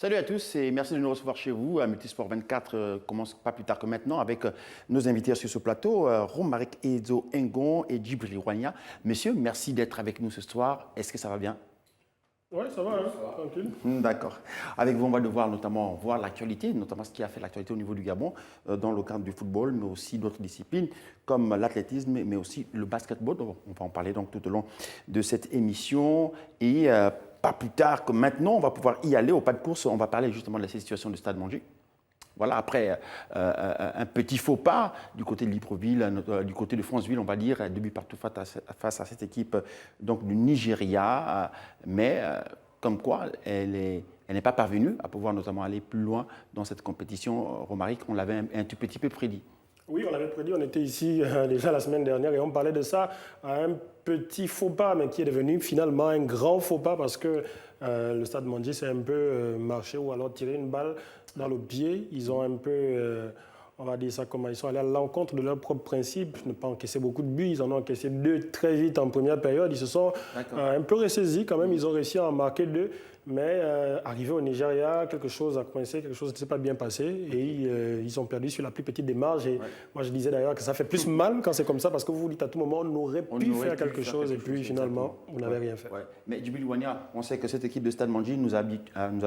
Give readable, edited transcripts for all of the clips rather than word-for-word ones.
Salut à tous et merci de nous recevoir chez vous. Multisport 24 commence pas plus tard que maintenant avec nos invités sur ce plateau, Romaric Edzo Engon et Djibril Wanya. Messieurs, merci d'être avec nous ce soir. Est-ce que ça va bien? Oui, ça va, hein, tranquille. D'accord. Avec vous, on va devoir notamment voir l'actualité, notamment ce qui a fait l'actualité au niveau du Gabon, dans le cadre du football, mais aussi d'autres disciplines comme l'athlétisme, mais aussi le basketball. Donc, on va en parler donc tout au long de cette émission. Et pas plus tard que maintenant, on va pouvoir y aller au pas de course. On va parler justement de la situation du Stade Mangé. Voilà, après un petit faux pas du côté de Libreville, du côté de Franceville, on va dire, deux buts partout face à cette équipe donc, du Nigeria. Mais comme quoi, elle n'est pas parvenue à pouvoir notamment aller plus loin dans cette compétition. Romaric, on l'avait un tout petit peu prédit. Oui, on l'avait prédit, on était ici déjà la semaine dernière et on parlait de ça, un petit faux pas, mais qui est devenu finalement un grand faux pas parce que le Stade Mangé s'est un peu marché ou alors tiré une balle dans le pied. Ils ont un peu, on va dire ça comment, ils sont allés à l'encontre de leurs propres principes, ne pas encaisser beaucoup de buts. Ils en ont encaissé 2 très vite en première période. Ils se sont un peu ressaisis quand même, ils ont réussi à en marquer 2. Mais arrivé au Nigeria, quelque chose a coincé, quelque chose ne s'est pas bien passé et ils ont perdu sur la plus petite des marges. Et moi, je disais d'ailleurs que ça fait plus mal quand c'est comme ça parce que vous vous dites à tout moment, on aurait pu faire quelque chose et puis finalement, on n'avait rien fait. Ouais. Mais Djibril Wanya, on sait que cette équipe de Stade Mangé nous avait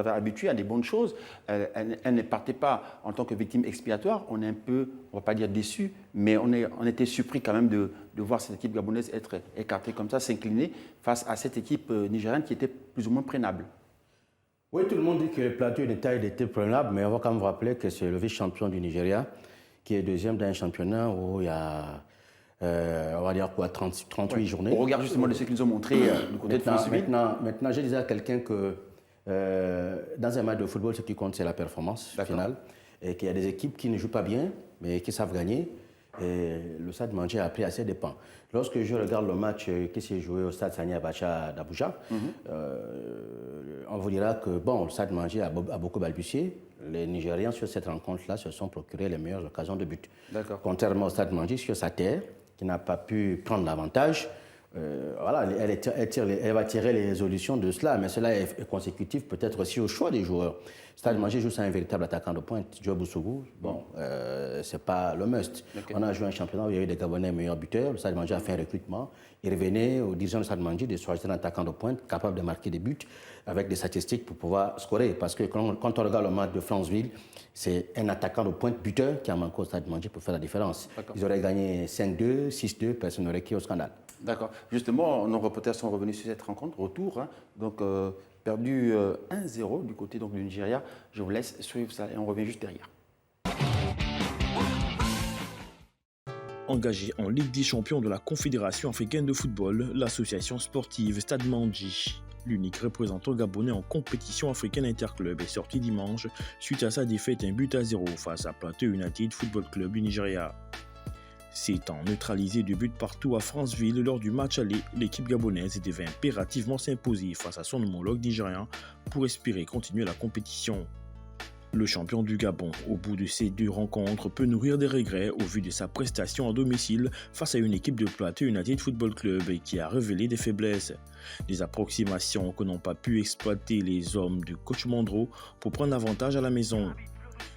habitués à des bonnes choses. Elle ne partait pas en tant que victime expiatoire. On est un peu, on ne va pas dire déçu, mais on était surpris quand même de voir cette équipe gabonaise être écartée comme ça, s'incliner face à cette équipe nigériane qui était plus ou moins prénable. Oui, tout le monde dit que le plateau de taille était prenable, mais on va quand même rappeler que c'est le vice-champion du Nigeria, qui est deuxième dans un championnat où il y a, on va dire quoi, 38 journées. Au regard justement de ce qu'ils nous ont montré du côté de Franceville. Maintenant, je disais à quelqu'un que dans un match de football, ce qui compte, c'est la performance finale, et qu'il y a des équipes qui ne jouent pas bien, mais qui savent gagner. Et le Stade Mangé a pris à ses dépens. Lorsque je regarde le match qui s'est joué au Stade Sani Abacha d'Abuja, on vous dira que bon, le Stade Mangé a beaucoup balbutié. Les Nigérians, sur cette rencontre-là, se sont procurés les meilleures occasions de but. Contrairement au Stade Mangé, sur sa terre, qui n'a pas pu prendre l'avantage, voilà, elle va tirer les résolutions de cela, mais cela est consécutif peut-être aussi au choix des joueurs. Stade Mangé joue sans un véritable attaquant de pointe, Joe Boussougou, bon, c'est pas le must. On a joué un championnat où il y a eu des Gabonais meilleurs buteurs, le Stade Mangé a fait un recrutement, il revenait aux dirigeants du Stade Mangé de choisir un attaquant de pointe capable de marquer des buts avec des statistiques pour pouvoir scorer, parce que quand on regarde le match de Franceville, c'est un attaquant de pointe buteur qui a manqué au Stade Mangé pour faire la différence. Ils auraient gagné 5-2, 6-2, personne n'aurait crié au scandale. D'accord. Justement, nos reporters sont revenus sur cette rencontre, retour, hein, donc perdu 1-0 du côté donc, du Nigeria. Je vous laisse suivre ça et on revient juste derrière. Engagée en Ligue des champions de la Confédération africaine de football, l'association sportive Stade Mangé, l'unique représentant gabonais en compétition africaine interclub, est sorti dimanche suite à sa défaite 1-0 face à Plateau United Football Club du Nigeria. S'étant neutralisé de but partout à Franceville lors du match aller, l'équipe gabonaise devait impérativement s'imposer face à son homologue nigérian pour espérer continuer la compétition. Le champion du Gabon, au bout de ces 2 rencontres, peut nourrir des regrets au vu de sa prestation à domicile face à une équipe de Plateau United Football Club qui a révélé des faiblesses. Des approximations que n'ont pas pu exploiter les hommes du coach Mandro pour prendre l'avantage à la maison.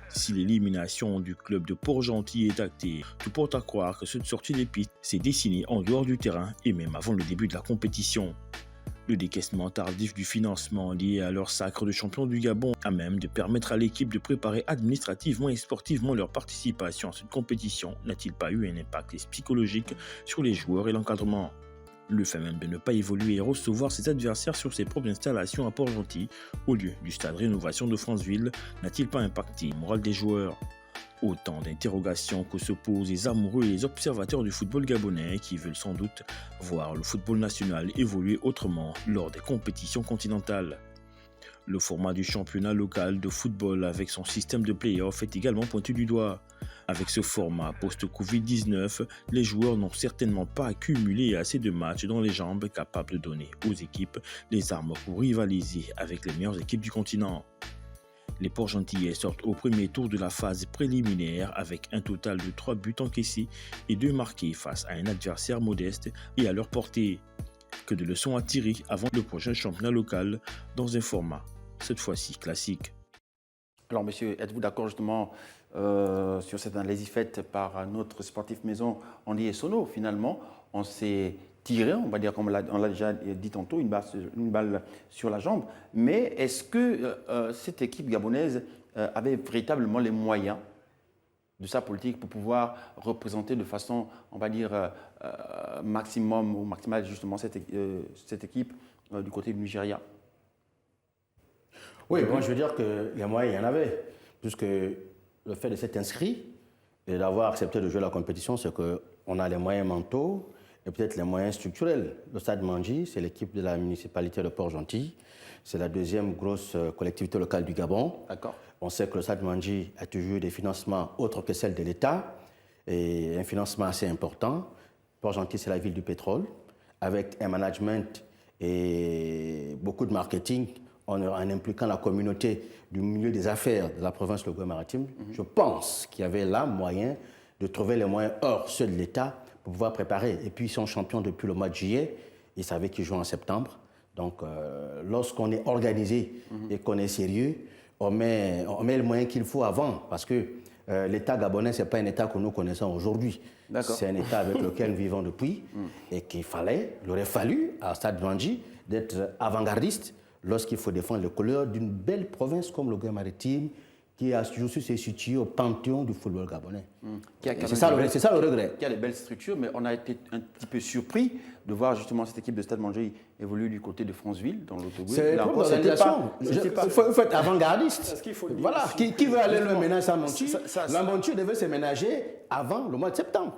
Si l'élimination du club de Port-Gentil est actée, tout porte à croire que cette sortie des pistes s'est dessinée en dehors du terrain et même avant le début de la compétition. Le décaissement tardif du financement lié à leur sacre de champion du Gabon a même de permettre à l'équipe de préparer administrativement et sportivement leur participation à cette compétition n'a-t-il pas eu un impact psychologique sur les joueurs et l'encadrement? Le fait même de ne pas évoluer et recevoir ses adversaires sur ses propres installations à Port-Gentil, au lieu du stade Rénovation de Franceville, n'a-t-il pas impacté le moral des joueurs? Autant d'interrogations que se posent les amoureux et les observateurs du football gabonais qui veulent sans doute voir le football national évoluer autrement lors des compétitions continentales. Le format du championnat local de football avec son système de play-off est également pointé du doigt. Avec ce format post-Covid-19, les joueurs n'ont certainement pas accumulé assez de matchs dans les jambes capables de donner aux équipes les armes pour rivaliser avec les meilleures équipes du continent. Les Port-Gentillais sortent au premier tour de la phase préliminaire avec un total de 3 buts encaissés et 2 marqués face à un adversaire modeste et à leur portée. Que de leçons à tirer avant le prochain championnat local dans un format, cette fois-ci classique. Alors, monsieur, êtes-vous d'accord justement sur cette analyse faite par notre sportif maison, Andy Essonneau? Finalement, on s'est tiré, on va dire, comme on l'a déjà dit tantôt, une balle sur la jambe. Mais est-ce que cette équipe gabonaise avait véritablement les moyens de sa politique pour pouvoir représenter de façon, on va dire, maximum ou maximale justement cette équipe du côté du Nigeria? Oui, bon, je veux dire que les moyens, il y en avait, puisque le fait de s'être inscrit et d'avoir accepté de jouer la compétition, c'est qu'on a les moyens mentaux et peut-être les moyens structurels. Le Stade Mandji, c'est l'équipe de la municipalité de Port-Gentil. C'est la deuxième grosse collectivité locale du Gabon. D'accord. On sait que le Stade Mandji a toujours eu des financements autres que celles de l'État et un financement assez important. Port-Gentil, c'est la ville du pétrole, avec un management et beaucoup de marketing en impliquant la communauté du milieu des affaires de la province de Logoé-Maritime. Je pense qu'il y avait là moyen de trouver les moyens hors ceux de l'État pour pouvoir préparer. Et puis ils sont champions depuis le mois de juillet. Ils savaient qu'ils jouent en septembre. Donc lorsqu'on est organisé et qu'on est sérieux, on met le moyen qu'il faut avant. Parce que l'État gabonais, ce n'est pas un État que nous connaissons aujourd'hui. C'est un État avec lequel nous vivons depuis et il aurait fallu à Stade Mandji d'être avant-gardiste lorsqu'il faut défendre les couleurs d'une belle province comme le Logoé-Maritime, qui a toujours su se situer au panthéon du football gabonais. C'est ça le regret. Il y a des belles structures, mais on a été un petit peu surpris de voir justement cette équipe de Stade Mandji évoluer du côté de Franceville, dans l'Autogoué. C'est l'organisation. Il faut être avant-gardiste. Voilà. Qui veut aller le ménage sans mentir? La monture devait se ménager avant le mois de septembre.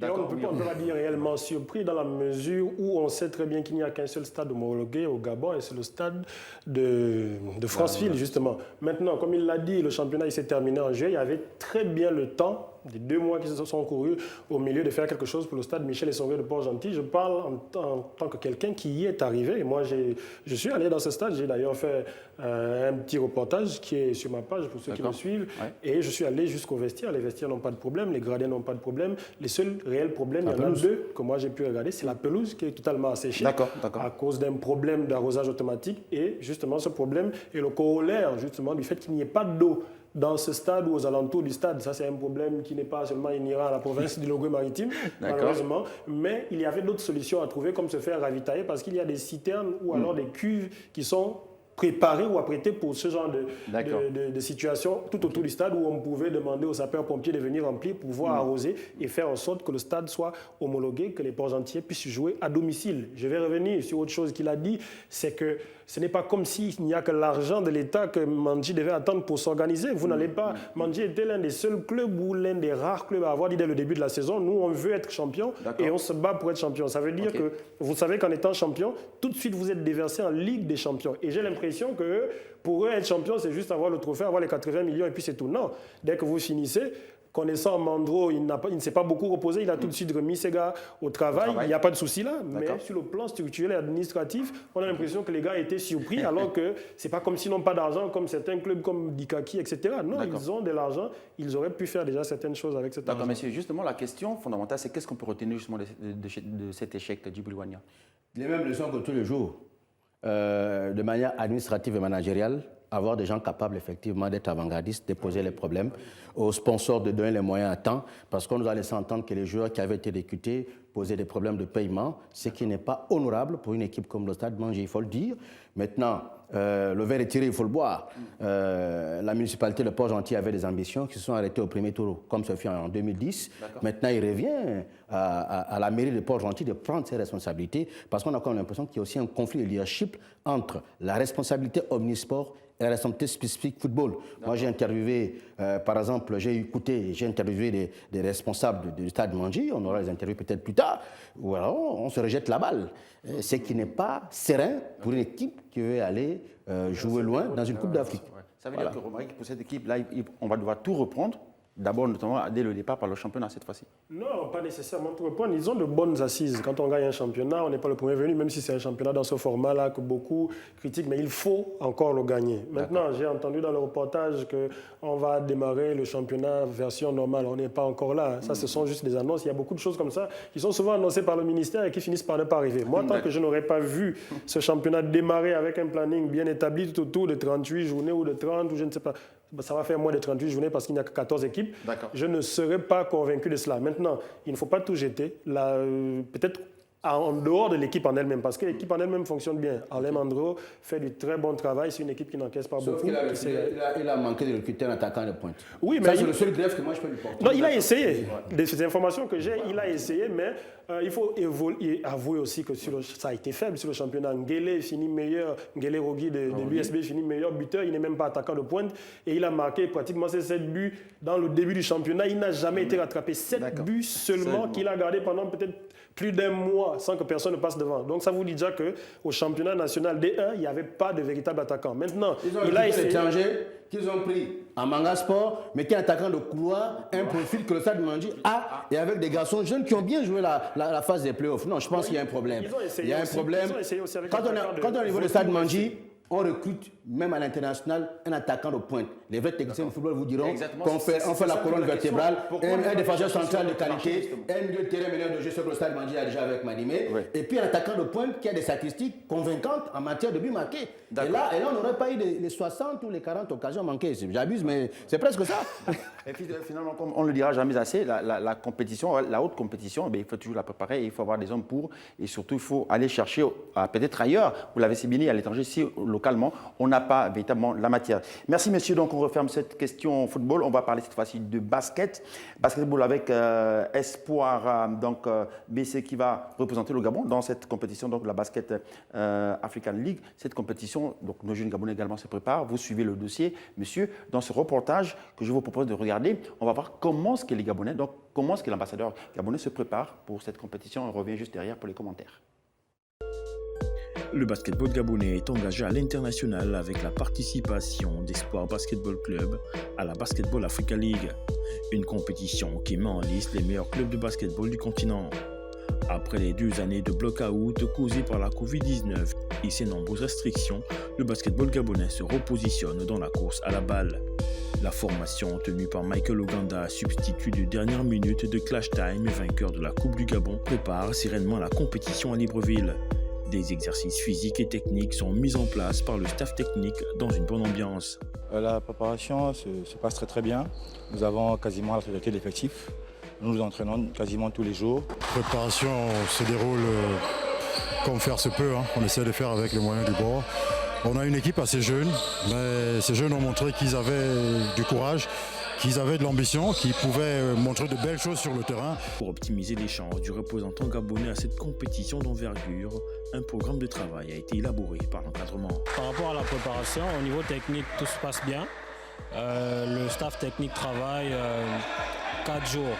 Et on ne peut pas dire réellement surpris dans la mesure où on sait très bien qu'il n'y a qu'un seul stade homologué au Gabon et c'est le stade de Franceville, justement. Maintenant, comme il l'a dit, le championnat s'est terminé en juillet. Il y avait très bien le temps, des 2 mois qui se sont courus au milieu, de faire quelque chose pour le stade Michel Essonneau de Port-Gentil. Je parle en tant que quelqu'un qui y est arrivé. Et moi, je suis allé dans ce stade. J'ai d'ailleurs fait un petit reportage qui est sur ma page pour ceux qui me suivent. Ouais. Et je suis allé jusqu'au vestiaire. Les vestiaires n'ont pas de problème, les gradins n'ont pas de problème. Les seuls réels problèmes, il y en a 2 que moi j'ai pu regarder. C'est la pelouse qui est totalement asséchée à cause d'un problème d'arrosage automatique. Et justement, ce problème est le corollaire justement du fait qu'il n'y ait pas d'eau dans ce stade ou aux alentours du stade. Ça, c'est un problème qui n'est pas seulement inhérent à la province du Logoé-Maritime, malheureusement. Mais il y avait d'autres solutions à trouver, comme se faire ravitailler, parce qu'il y a des citernes ou alors des cuves qui sont préparés ou apprêtés pour ce genre de situation tout autour du stade où on pouvait demander aux sapeurs-pompiers de venir remplir pour pouvoir arroser et faire en sorte que le stade soit homologué, que les Port-Gentiers puissent jouer à domicile. Je vais revenir sur autre chose qu'il a dit, c'est que ce n'est pas comme s'il n'y a que l'argent de l'État que Mandji devait attendre pour s'organiser. Vous n'allez pas... Mandji était l'un des seuls clubs ou l'un des rares clubs à avoir dit dès le début de la saison, nous on veut être champion et on se bat pour être champion. Ça veut dire que vous savez qu'en étant champion, tout de suite vous êtes déversé en Ligue des champions. Et j'ai l'impression que pour eux être champion, c'est juste avoir le trophée, avoir les 80 millions et puis c'est tout. Non, dès que vous finissez... Connaissant Mandro, il ne s'est pas beaucoup reposé, il a tout de suite remis ses gars au travail. Il n'y a pas de souci là, mais sur le plan structurel et administratif, on a l'impression que les gars étaient surpris alors que ce n'est pas comme s'ils n'ont pas d'argent, comme certains clubs comme Dikaki, etc. Non, ils ont de l'argent, ils auraient pu faire déjà certaines choses avec cet argent. D'accord, messieurs, justement, la question fondamentale, c'est qu'est-ce qu'on peut retenir justement de cet échec de Djibril Wania? Les mêmes leçons que tous les jours. De manière administrative et managériale, avoir des gens capables effectivement d'être avant-gardistes, de poser les problèmes, aux sponsors de donner les moyens à temps, parce qu'on nous a laissé entendre que les joueurs qui avaient été recrutés posaient des problèmes de paiement, ce qui n'est pas honorable pour une équipe comme le Stade Mandji, il faut le dire. Maintenant, le verre est tiré, il faut le boire. La municipalité de Port-Gentil avait des ambitions qui se sont arrêtées au premier tour, comme ce fut en 2010. Maintenant, il revient à la mairie de Port-Gentil de prendre ses responsabilités, parce qu'on a quand même l'impression qu'il y a aussi un conflit de leadership entre la responsabilité omnisport et la responsabilité spécifique football. Moi, j'ai interviewé, par exemple, j'ai interviewé des responsables du Stade Mandji, on aura les interviews peut-être plus tard, ou alors on se rejette la balle. Ce qui n'est pas serein pour une équipe qui veut aller jouer loin dans une Coupe d'Afrique. Ça veut dire que, Romaric, pour cette équipe-là, on va devoir tout reprendre. D'abord, notamment, dès le départ par le championnat cette fois-ci. Non, pas nécessairement tout reprendre. Ils ont de bonnes assises. Quand on gagne un championnat, on n'est pas le premier venu, même si c'est un championnat dans ce format-là que beaucoup critiquent, mais il faut encore le gagner. Maintenant, j'ai entendu dans le reportage qu'on va démarrer le championnat version normale. On n'est pas encore là. Ça, ce sont juste des annonces. Il y a beaucoup de choses comme ça qui sont souvent annoncées par le ministère et qui finissent par ne pas arriver. Moi, tant que je n'aurais pas vu ce championnat démarrer avec un planning bien établi tout autour de 38 journées ou de 30 ou je ne sais pas, ça va faire moins de 38 journées parce qu'il n'y a que 14 équipes. Je ne serais pas convaincu de cela. Maintenant, il ne faut pas tout jeter. Peut-être en dehors de l'équipe en elle-même, parce que l'équipe en elle-même fonctionne bien. Alain Andro fait du très bon travail, c'est une équipe qui n'encaisse pas beaucoup. Il a manqué de recruter un attaquant de pointe. Oui, mais c'est le seul greffe que moi je peux lui porter. Non, il a essayé. De ces informations que j'ai, il a essayé, mais il faut avouer aussi que ça a été faible sur le championnat. Ngele finit meilleur, Ngele Rogui de l'USB finit meilleur buteur, il n'est même pas attaquant de pointe, et il a marqué pratiquement ses 7 buts dans le début du championnat. Il n'a jamais été rattrapé. 7 buts seulement qu'il a gardé pendant peut-être plus d'un mois sans que personne ne passe devant. Donc ça vous dit déjà qu'au championnat national D1, il n'y avait pas de véritable attaquant. Maintenant, il a essayé. L'étranger qu'ils ont pris en Manga Sport, mais qui est attaquant de couloir, un profil que le Stade Mandji a, et avec des garçons jeunes qui ont bien joué la phase des playoffs. Non, je pense qu'il y a un problème. Il y a un problème. Quand on est au niveau du Stade Mandji, on recrute, même à l'international, un attaquant de pointe. Les vrais techniciens de football vous diront qu'on fait la colonne vertébrale, un défenseur central de qualité, un milieu de terrain meneur de jeu sur le Stade Mandji a déjà avec Manimé, et puis un attaquant de pointe qui a des statistiques convaincantes en matière de buts marqués. Et là, on n'aurait pas eu les 60 ou les 40 occasions manquées. J'abuse, mais c'est presque ça. Et puis finalement, comme on ne le dira jamais assez, la compétition, la haute compétition, il faut toujours la préparer, il faut avoir des hommes pour, et surtout il faut aller chercher peut-être ailleurs, vous l'avez si bien dit, à l'étranger, si localement, on n'a pas véritablement la matière. Merci messieurs, donc on referme cette question football. On va parler cette fois-ci de basketball avec Espoir BC qui va représenter le Gabon dans cette compétition, donc la Basket African League. Cette compétition, donc nos jeunes Gabonais également se préparent. Vous suivez le dossier, messieurs. Dans ce reportage que je vous propose de regarder, on va voir comment est-ce que les Gabonais, donc comment est-ce que l'ambassadeur gabonais se prépare pour cette compétition. On revient juste derrière pour les commentaires. Le basketball gabonais est engagé à l'international avec la participation d'Espoir Basketball Club à la Basketball Africa League, une compétition qui met en liste les meilleurs clubs de basketball du continent. Après les 2 années de block-out causées par la Covid-19 et ses nombreuses restrictions, le basketball gabonais se repositionne dans la course à la balle. La formation tenue par Michael Oganda, substitut de dernière minute de Clash Time et vainqueur de la Coupe du Gabon, prépare sereinement la compétition à Libreville. Des exercices physiques et techniques sont mis en place par le staff technique dans une bonne ambiance. La préparation se passe très bien. Nous avons quasiment la totalité de l'effectif. Nous nous entraînons quasiment tous les jours. La préparation se déroule comme faire se peut. On essaie de faire avec les moyens du bord. On a une équipe assez jeune, mais ces jeunes ont montré qu'ils avaient du courage, qu'ils avaient de l'ambition, qu'ils pouvaient montrer de belles choses sur le terrain. Pour optimiser les chances du représentant gabonais à cette compétition d'envergure, un programme de travail a été élaboré par l'encadrement. Par rapport à la préparation, au niveau technique, tout se passe bien. Le staff technique travaille 4 jours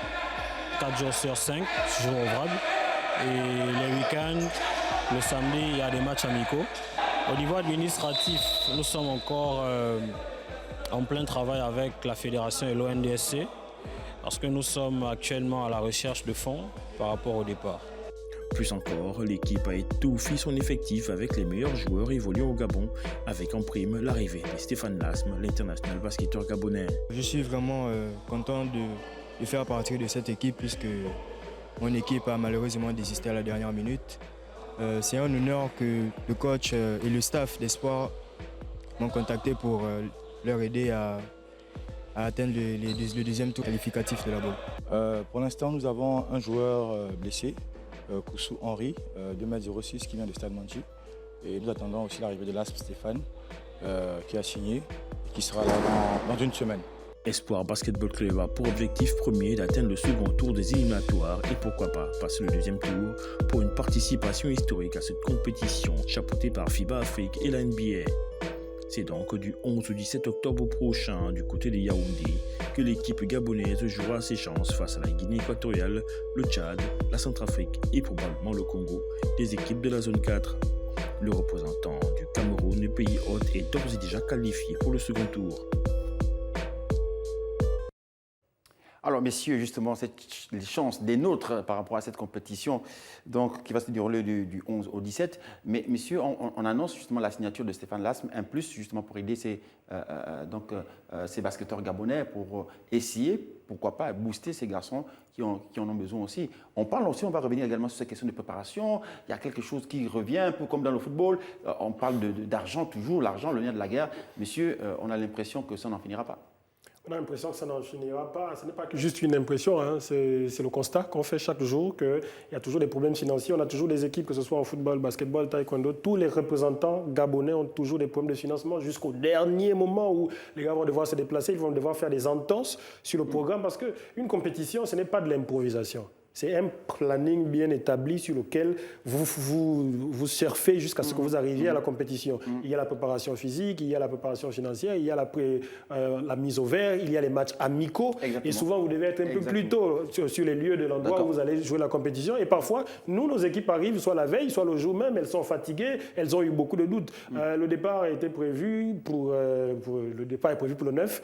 sur 5, jours ouvrables. Et les week-ends, le samedi, il y a des matchs amicaux. Au niveau administratif, nous sommes encore en plein travail avec la fédération et l'ONDSC parce que nous sommes actuellement à la recherche de fonds par rapport au départ. Plus encore, l'équipe a étoffé son effectif avec les meilleurs joueurs évoluant au Gabon, avec en prime l'arrivée de Stéphane Lasme, l'international basketteur gabonais. Je suis vraiment content de faire partie de cette équipe puisque mon équipe a malheureusement désisté à la dernière minute. C'est un honneur que le coach et le staff d'Espoir m'ont contacté pour leur aider à atteindre le deuxième tour qualificatif de la boule. Pour l'instant, nous avons un joueur blessé, Koussou Henri, 2,06 m, qui vient de Stade Mandji. Et nous attendons aussi l'arrivée de Lasme Stéphane, qui a signé et qui sera là dans une semaine. Espoir Basketball Club a pour objectif premier d'atteindre le second tour des éliminatoires et pourquoi pas passer le deuxième tour pour une participation historique à cette compétition chapeautée par FIBA Afrique et la NBA. C'est donc du 11 au 17 octobre prochain du côté de Yaoundé que l'équipe gabonaise jouera ses chances face à la Guinée équatoriale, le Tchad, la Centrafrique et probablement le Congo, des équipes de la zone 4. Le représentant du Cameroun, pays hôte, est d'ores et déjà qualifié pour le second tour. Alors, messieurs, justement, les chances des nôtres par rapport à cette compétition donc, qui va se dérouler du 11 au 17. Mais, messieurs, on annonce justement la signature de Stéphane Lasme, un plus justement pour aider ces basketteurs gabonais pour essayer, pourquoi pas, booster ces garçons qui en ont besoin aussi. On va revenir également sur ces questions de préparation. Il y a quelque chose qui revient, un peu comme dans le football. On parle d'argent toujours, l'argent, le nerf de la guerre. Messieurs, on a l'impression que ça n'en finira pas. On a l'impression que ça n'en finira pas. Ce n'est pas juste une impression, hein. C'est le constat qu'on fait chaque jour qu'il y a toujours des problèmes financiers. On a toujours des équipes, que ce soit en football, basketball, taekwondo. Tous les représentants gabonais ont toujours des problèmes de financement jusqu'au dernier moment où les gars vont devoir se déplacer. Ils vont devoir faire des entorses sur le programme parce qu'une compétition, ce n'est pas de l'improvisation. C'est un planning bien établi sur lequel vous surfez jusqu'à ce que vous arriviez à la compétition. Il y a la préparation physique, il y a la préparation financière, il y a la mise au vert, il y a les matchs amicaux. Exactement. Et souvent, vous devez être un peu plus tôt sur les lieux de l'endroit où vous allez jouer la compétition. Et parfois, nos équipes arrivent soit la veille, soit le jour même. Elles sont fatiguées, elles ont eu beaucoup de doutes. Le départ a été prévu le 9,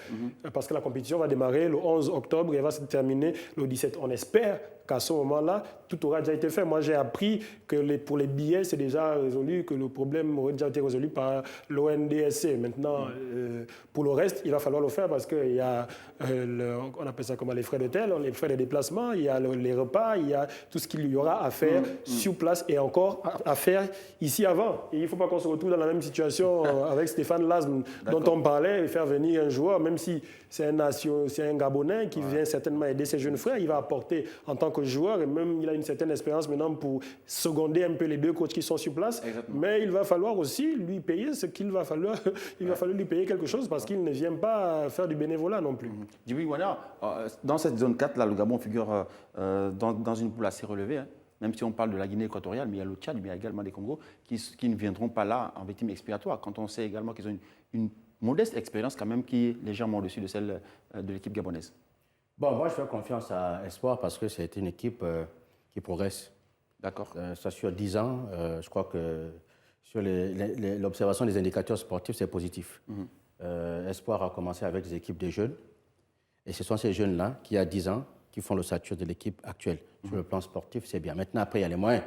parce que la compétition va démarrer le 11 octobre et va se terminer le 17. On espère qu'à ce moment-là, tout aura déjà été fait. Moi, j'ai appris que pour les billets, c'est déjà résolu, que le problème aurait déjà été résolu par l'ONDSC. Maintenant, pour le reste, il va falloir le faire parce qu'il y a, on appelle ça comment, les frais d'hôtel, les frais de déplacement, il y a les repas, il y a tout ce qu'il y aura à faire sur place et encore à faire ici avant. Et il ne faut pas qu'on se retrouve dans la même situation avec Stéphane Lasme, dont on parlait, et faire venir un joueur, même si c'est un Gabonais qui vient certainement aider ses jeunes frères, il va apporter en tant que joueur, et même il a une certaine expérience maintenant pour seconder un peu les deux coachs qui sont sur place. Exactement. Mais il va falloir aussi lui payer ce qu'il va falloir. Il va falloir lui payer quelque chose parce qu'il ne vient pas faire du bénévolat non plus. Djibril Wana, dans cette zone 4, là, le Gabon figure dans une poule assez relevée. Hein. Même si on parle de la Guinée équatoriale, mais il y a le Tchad, mais il y a également des Congos qui ne viendront pas là en victime expiatoire. Quand on sait également qu'ils ont une modeste expérience quand même qui est légèrement au-dessus de celle de l'équipe gabonaise. Bon, moi, je fais confiance à Espoir parce que c'est une équipe qui progresse. D'accord. Ça, sur 10 ans, je crois que sur l'observation des indicateurs sportifs, c'est positif. Espoir a commencé avec des équipes de jeunes. Et ce sont ces jeunes-là qui, à 10 ans, qui font l'ossature de l'équipe actuelle. Sur le plan sportif, c'est bien. Maintenant, après, il y a les moyens.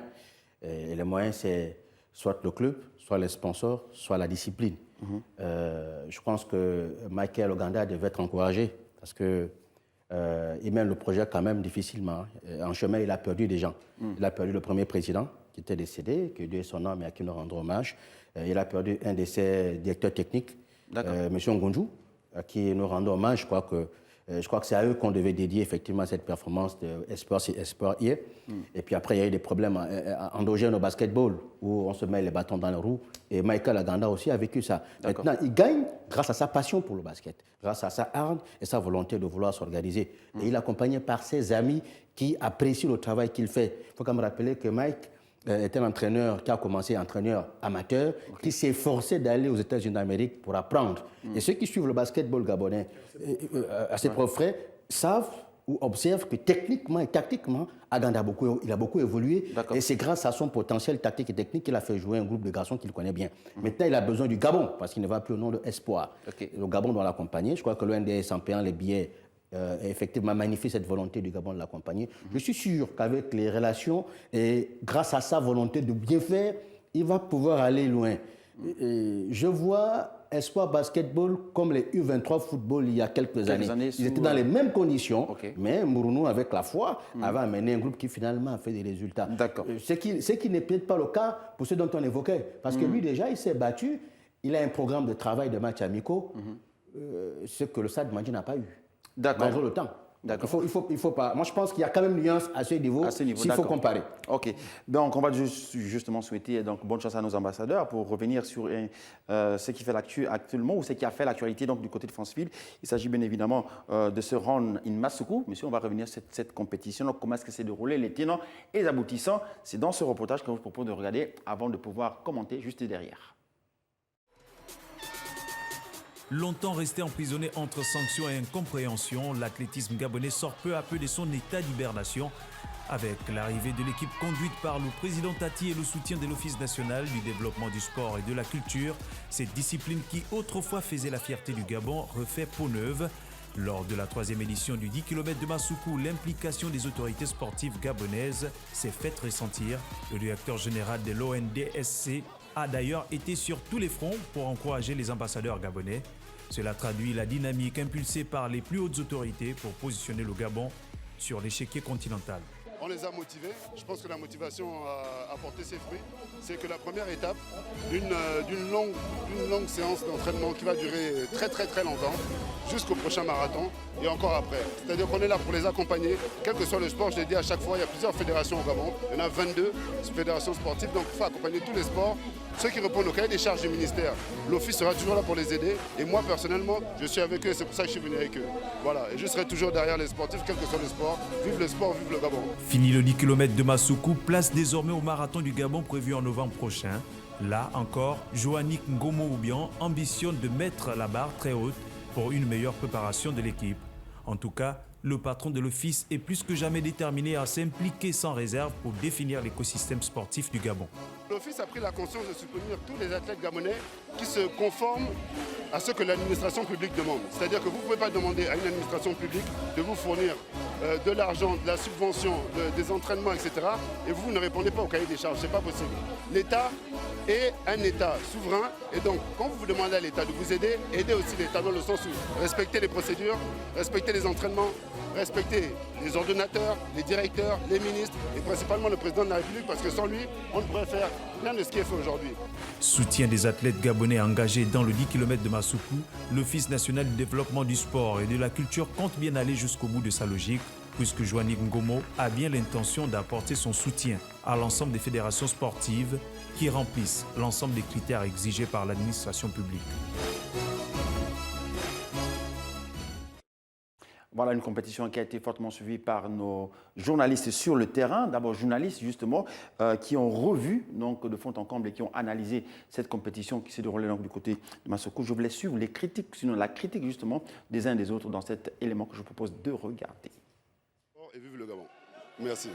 Et les moyens, c'est soit le club, soit les sponsors, soit la discipline. Je pense que Michael Oganda devait être encouragé parce que il mène le projet quand même difficilement. En chemin, il a perdu des gens. Il a perdu le premier président qui était décédé, que Dieu ait son âme et à qui nous rendons hommage. Il a perdu un de ses directeurs techniques, M. Ngonjou, à qui nous rendons hommage. Je crois que c'est à eux qu'on devait dédier effectivement cette performance d'Espoir hier. Et puis après, il y a eu des problèmes endogènes au basketball où on se met les bâtons dans les roues. Et Michael Oganda aussi a vécu ça. Maintenant, il gagne grâce à sa passion pour le basket, grâce à sa hargne et sa volonté de vouloir s'organiser. Et il est accompagné par ses amis qui apprécient le travail qu'il fait. Il faut quand même rappeler que Mike est un entraîneur qui a commencé entraîneur amateur, qui s'est forcé d'aller aux États-Unis d'Amérique pour apprendre. Et ceux qui suivent le basketball gabonais, à ses propres frais, savent ou observent que techniquement et tactiquement, Oganda il a beaucoup évolué. Et c'est grâce à son potentiel tactique et technique qu'il a fait jouer un groupe de garçons qu'il connaît bien. Maintenant, il a besoin du Gabon, parce qu'il ne va plus au nom de Espoir. Le Gabon doit l'accompagner. Je crois que l'ONDS, en payant les billets, effectivement magnifie cette volonté du Gabon de l'accompagner. Je suis sûr qu'avec les relations et grâce à sa volonté de bien faire, il va pouvoir aller loin. Je vois Espoir Basketball comme les U23 football il y a quelques années. Ils étaient dans les mêmes conditions, mais Mourounou, avec la foi, avait amené un groupe qui finalement a fait des résultats. Ce qui n'est peut-être pas le cas pour ceux dont on évoquait. Parce que lui, déjà, il s'est battu. Il a un programme de travail de matchs amicaux, ce que le Stade Mandji n'a pas eu. Malgré le temps. Il faut pas. Moi, je pense qu'il y a quand même une nuance à ce niveau s'il faut comparer. OK. Donc, on va justement souhaiter bonne chance à nos ambassadeurs pour revenir sur ce qui fait l'actu actuellement ou ce qui a fait l'actualité du côté de Franceville. Il s'agit bien évidemment de se rendre in Masuku. Monsieur, on va revenir sur cette compétition. Donc, comment est-ce que c'est déroulé, les tenants et les aboutissants. C'est dans ce reportage que je vous propose de regarder avant de pouvoir commenter juste derrière. Longtemps resté emprisonné entre sanctions et incompréhension, l'athlétisme gabonais sort peu à peu de son état d'hibernation. Avec l'arrivée de l'équipe conduite par le président Tati et le soutien de l'Office national du développement du sport et de la culture, cette discipline qui autrefois faisait la fierté du Gabon refait peau neuve. Lors de la 3e édition du 10 km de Massoukou, l'implication des autorités sportives gabonaises s'est faite ressentir. Le directeur général de l'ONDSC a d'ailleurs été sur tous les fronts pour encourager les ambassadeurs gabonais. Cela traduit la dynamique impulsée par les plus hautes autorités pour positionner le Gabon sur l'échiquier continental. On les a motivés. Je pense que la motivation a porté ses fruits. C'est que la première étape d'une longue séance d'entraînement qui va durer très longtemps, jusqu'au prochain marathon et encore après. C'est-à-dire qu'on est là pour les accompagner, quel que soit le sport. Je l'ai dit à chaque fois, il y a plusieurs fédérations au Gabon. Il y en a 22 fédérations sportives, donc il faut accompagner tous les sports. Ceux qui répondent au cahier des charges du ministère, l'office sera toujours là pour les aider. Et moi, personnellement, je suis avec eux et c'est pour ça que je suis venu avec eux. Voilà, et je serai toujours derrière les sportifs, quel que soit le sport. Vive le sport, vive le Gabon. Fini le 10 km de Massoukou, place désormais au marathon du Gabon prévu en novembre prochain. Là encore, Joannick Ngomo-Oubian ambitionne de mettre la barre très haute pour une meilleure préparation de l'équipe. En tout cas, le patron de l'office est plus que jamais déterminé à s'impliquer sans réserve pour définir l'écosystème sportif du Gabon. L'office a pris la conscience de soutenir tous les athlètes gabonais qui se conforment à ce que l'administration publique demande. C'est-à-dire que vous ne pouvez pas demander à une administration publique de vous fournir de l'argent, de la subvention, des entraînements, etc. Et vous ne répondez pas au cahier des charges. Ce n'est pas possible. L'État est un État souverain. Et donc, quand vous demandez à l'État de vous aider, aidez aussi l'État dans le sens où respectez les procédures, respectez les entraînements, respectez les ordonnateurs, les directeurs, les ministres et principalement le président de la République parce que sans lui, on ne pourrait faire rien de ce qui est fait aujourd'hui. Soutien des athlètes gabonais engagés dans le 10 km de Massoukou, l'Office national du développement du sport et de la culture compte bien aller jusqu'au bout de sa logique puisque Joannick Ngomo a bien l'intention d'apporter son soutien à l'ensemble des fédérations sportives qui remplissent l'ensemble des critères exigés par l'administration publique. Voilà une compétition qui a été fortement suivie par nos journalistes sur le terrain. D'abord, journalistes justement qui ont revu donc, de fond en comble et qui ont analysé cette compétition qui s'est déroulée donc, du côté de Massoukou. Je voulais suivre les critiques, sinon la critique justement des uns et des autres dans cet élément que je propose de regarder. Et vive le Gabon. Merci.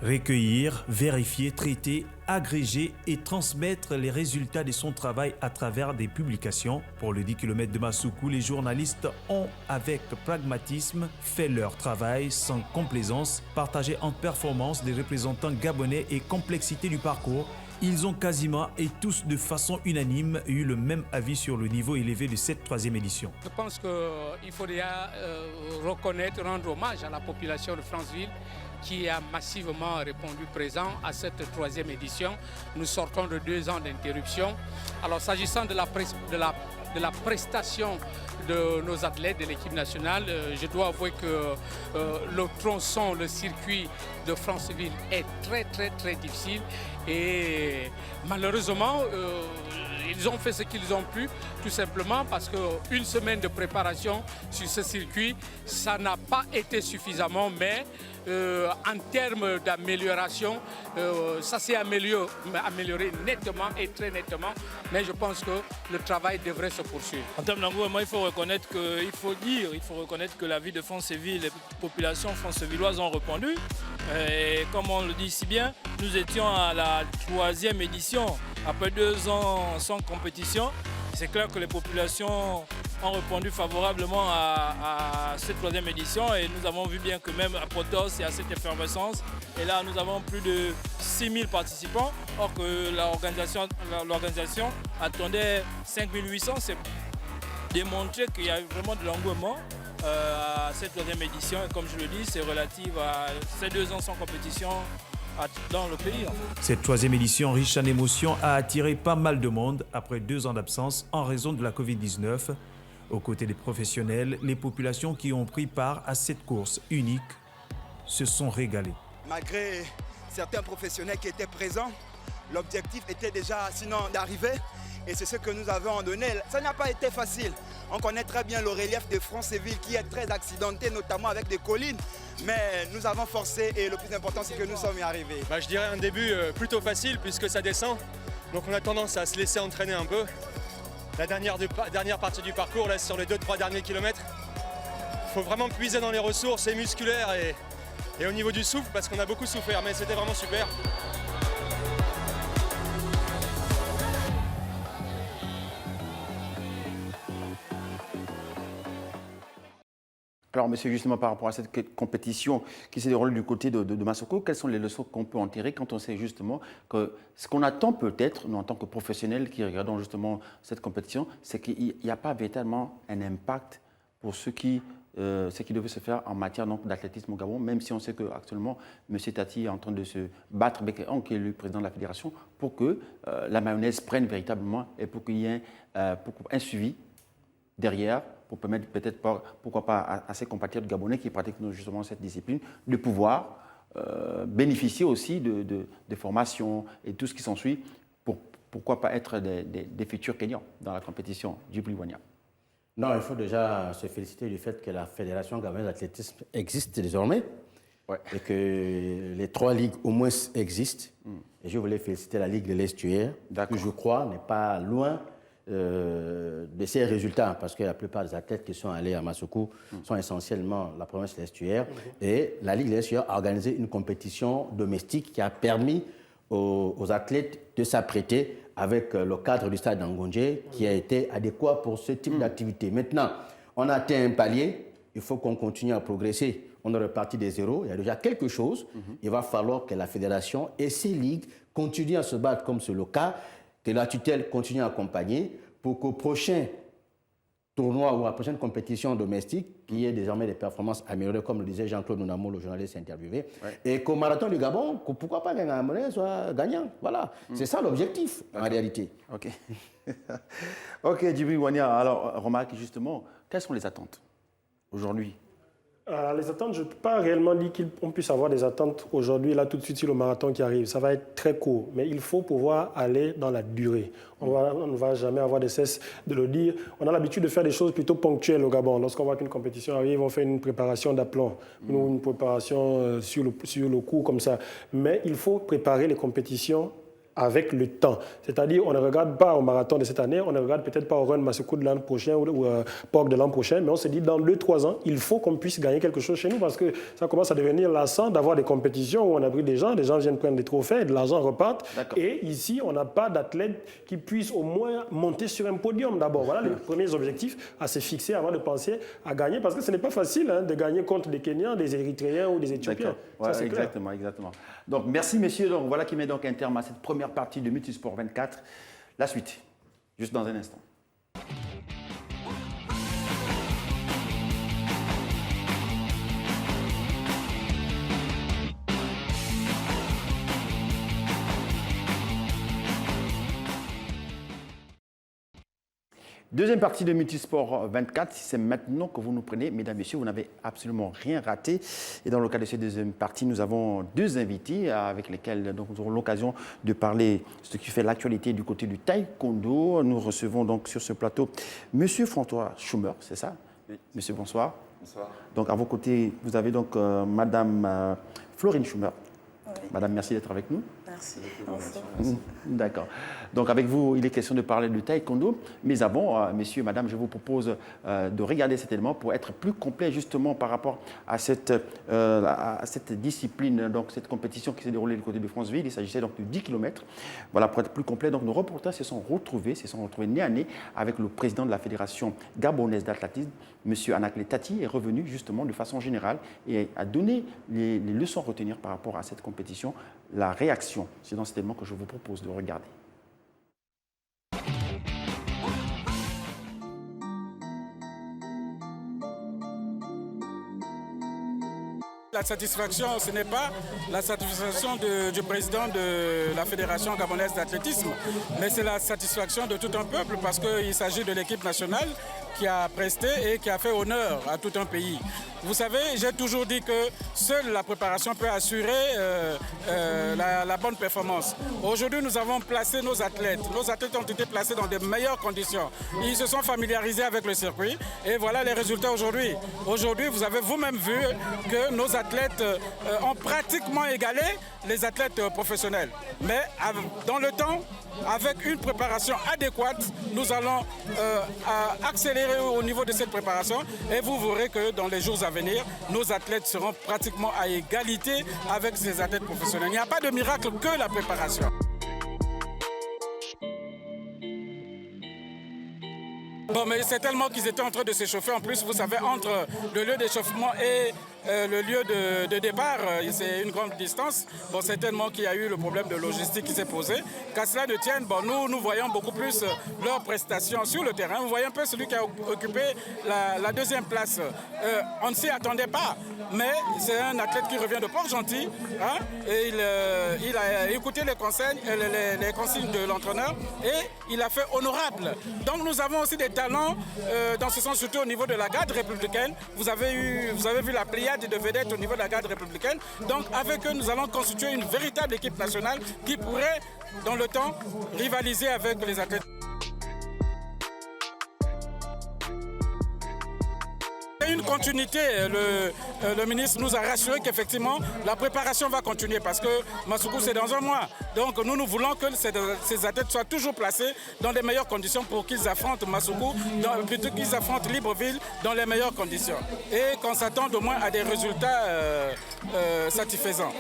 Recueillir, vérifier, traiter, agréger et transmettre les résultats de son travail à travers des publications. Pour le 10 km de Massoukou, les journalistes ont, avec pragmatisme, fait leur travail sans complaisance, partagé en performance des représentants gabonais et complexité du parcours. Ils ont quasiment et tous de façon unanime eu le même avis sur le niveau élevé de cette 3e édition. Je pense qu'il faudrait reconnaître, rendre hommage à la population de Franceville qui a massivement répondu présent à cette 3e édition. Nous sortons de 2 ans d'interruption. Alors s'agissant de la prestation de nos athlètes de l'équipe nationale, je dois avouer que le tronçon, le circuit de Franceville est très difficile et malheureusement ils ont fait ce qu'ils ont pu, tout simplement parce qu'une semaine de préparation sur ce circuit, ça n'a pas été suffisamment, mais en termes d'amélioration, ça s'est amélioré nettement et très nettement, mais je pense que le travail devrait se poursuivre. En termes d'engouement, il faut reconnaître que la ville de Franceville, les populations francevilloises ont répondu. Et comme on le dit si bien, nous étions à la 3e édition, après 2 ans sans compétition. C'est clair que les populations ont répondu favorablement à cette 3e édition et nous avons vu bien que même à Protos, il y a cette effervescence. Et là, nous avons plus de 6000 participants, or que l'organisation attendait 5800. C'est démontrer qu'il y a vraiment de l'engouement à cette 3e édition. Et comme je le dis, c'est relatif à ces 2 ans sans compétition dans le pays. Cette 3e édition riche en émotions a attiré pas mal de monde après 2 ans d'absence en raison de la Covid-19. Aux côtés des professionnels, les populations qui ont pris part à cette course unique se sont régalées. Malgré certains professionnels qui étaient présents, l'objectif était déjà sinon d'arriver et c'est ce que nous avons donné. Ça n'a pas été facile. On connaît très bien le relief de Franceville qui est très accidenté, notamment avec des collines. Mais nous avons forcé et le plus important, c'est que nous sommes y arrivés. Je dirais un début plutôt facile puisque ça descend. Donc on a tendance à se laisser entraîner un peu. La dernière partie du parcours, là, sur les 2-3 derniers kilomètres, il faut vraiment puiser dans les ressources et musculaires et au niveau du souffle parce qu'on a beaucoup souffert. Mais c'était vraiment super. Alors, monsieur, justement, par rapport à cette compétition qui s'est déroulée du côté de Massoko, quelles sont les leçons qu'on peut en tirer quand on sait justement que ce qu'on attend peut-être, nous en tant que professionnels qui regardons justement cette compétition, c'est qu'il n'y a pas véritablement un impact pour ce qui devait se faire en matière d'athlétisme au Gabon, même si on sait qu'actuellement, M. Tati est en train de se battre, qui est le président de la fédération, pour que la mayonnaise prenne véritablement et pour qu'il y ait un suivi derrière, pour permettre peut-être, pourquoi pas, à ces compatriotes gabonais qui pratiquent justement cette discipline, de pouvoir bénéficier aussi de formations et tout ce qui s'ensuit, pourquoi pas être des futurs Kenyans dans la compétition du Wania. Non, il faut déjà se féliciter du fait que la Fédération gabonaise d'athlétisme existe désormais et que les 3 ligues au moins existent. Et je voulais féliciter la Ligue de l'Estuaire, qui je crois n'est pas loin de ces résultats, parce que la plupart des athlètes qui sont allés à Massoko sont essentiellement la province de l'Estuaire. Et la Ligue de l'Estuaire a organisé une compétition domestique qui a permis aux athlètes de s'apprêter avec le cadre du stade d'Angondje qui a été adéquat pour ce type d'activité. Maintenant, on a atteint un palier, il faut qu'on continue à progresser. On est reparti des zéros, il y a déjà quelque chose. Il va falloir que la fédération et ses ligues continuent à se battre comme c'est le cas, que la tutelle continue à accompagner pour qu'au prochain tournoi ou à la prochaine compétition domestique, qu'il y ait désormais des performances améliorées, comme le disait Jean-Claude Nounamo, le journaliste interviewé, et qu'au marathon du Gabon, pourquoi pas qu'un Gabonais soit gagnant. Voilà, c'est ça l'objectif en réalité. Ok. Ok, Djibril Wania, alors remarque justement, quelles sont les attentes aujourd'hui? Les attentes, je ne peux pas réellement dire qu'on puisse avoir des attentes aujourd'hui, là tout de suite sur le marathon qui arrive. Ça va être très court, mais il faut pouvoir aller dans la durée. On ne va jamais avoir de cesse de le dire. On a l'habitude de faire des choses plutôt ponctuelles au Gabon. Lorsqu'on voit qu'une compétition arrive, on fait une préparation d'aplomb, une préparation sur le coup comme ça. Mais il faut préparer les compétitions avec le temps. C'est-à-dire, on ne regarde pas au marathon de cette année, on ne regarde peut-être pas au Run Massoko de l'an prochain ou POC de l'an prochain, mais on se dit, dans 2-3 ans, il faut qu'on puisse gagner quelque chose chez nous parce que ça commence à devenir lassant d'avoir des compétitions où on abrite des gens viennent prendre des trophées, de l'argent repartent. Et ici, on n'a pas d'athlètes qui puissent au moins monter sur un podium d'abord. Voilà les premiers objectifs à se fixer avant de penser à gagner, parce que ce n'est pas facile de gagner contre des Kenyans, des Érythréens ou des Éthiopiens. Ouais, exactement. Donc, merci messieurs. Donc, voilà qui met donc un terme à cette première partie de Multisport 24. La suite, juste dans un instant. Deuxième partie de Multisport 24, c'est maintenant que vous nous prenez. Mesdames, Messieurs, vous n'avez absolument rien raté. Et dans le cadre de cette deuxième partie, nous avons 2 invités avec lesquels donc, nous aurons l'occasion de parler de ce qui fait l'actualité du côté du taekwondo. Nous recevons donc sur ce plateau Monsieur François Schumer, c'est ça? Oui. Monsieur, bonsoir. Bonsoir. Donc à vos côtés, vous avez donc Madame Florine Schumer. Oui. Madame, merci d'être avec nous. Merci. D'accord. Donc avec vous, il est question de parler de taekwondo. Mais avant, messieurs, madame, je vous propose de regarder cet élément pour être plus complet justement par rapport à cette discipline, donc cette compétition qui s'est déroulée du côté de Franceville. Il s'agissait donc de 10 km. Voilà, pour être plus complet, donc nos reporters se sont retrouvés nez à nez avec le président de la Fédération gabonaise d'athlétisme, monsieur Anakle Tati, est revenu justement de façon générale et a donné les leçons à retenir par rapport à cette compétition, la réaction. C'est dans cet élément que je vous propose de regarder. La satisfaction, ce n'est pas la satisfaction du président de la Fédération gabonaise d'athlétisme, mais c'est la satisfaction de tout un peuple parce qu'il s'agit de l'équipe nationale qui a presté et qui a fait honneur à tout un pays. Vous savez, j'ai toujours dit que seule la préparation peut assurer la bonne performance. Aujourd'hui, nous avons placé nos athlètes. Nos athlètes ont été placés dans de meilleures conditions. Ils se sont familiarisés avec le circuit et voilà les résultats aujourd'hui. Aujourd'hui, vous avez vous-même vu que nos athlètes ont pratiquement égalé les athlètes professionnels. Mais dans le temps, avec une préparation adéquate, nous allons accélérer au niveau de cette préparation et vous verrez que dans les jours à venir, nos athlètes seront pratiquement à égalité avec ces athlètes professionnels. Il n'y a pas de miracle que la préparation. Bon, Bon, mais c'est tellement qu'ils étaient en train de s'échauffer. En plus, vous savez, entre le lieu d'échauffement et le lieu de départ, c'est une grande distance. Bon, c'est tellement qu'il y a eu le problème de logistique qui s'est posé. Qu'à cela ne tienne, bon, nous voyons beaucoup plus leurs prestations sur le terrain. Vous voyez un peu celui qui a occupé la deuxième place. On ne s'y attendait pas, mais c'est un athlète qui revient de Port-Gentil. Hein, et il a écouté les consignes de l'entraîneur et il a fait honorable. Donc nous avons aussi des talents dans ce sens, surtout au niveau de la garde républicaine. Vous avez vu la pléiade de vedettes au niveau de la garde républicaine. Donc avec eux, nous allons constituer une véritable équipe nationale qui pourrait, dans le temps, rivaliser avec les athlètes. Une continuité, le ministre nous a rassuré qu'effectivement la préparation va continuer parce que Massoukou c'est dans un mois. Donc nous voulons que ces athlètes soient toujours placés dans les meilleures conditions pour qu'ils affrontent Massoukou, plutôt qu'ils affrontent Libreville dans les meilleures conditions. Et qu'on s'attende au moins à des résultats satisfaisants.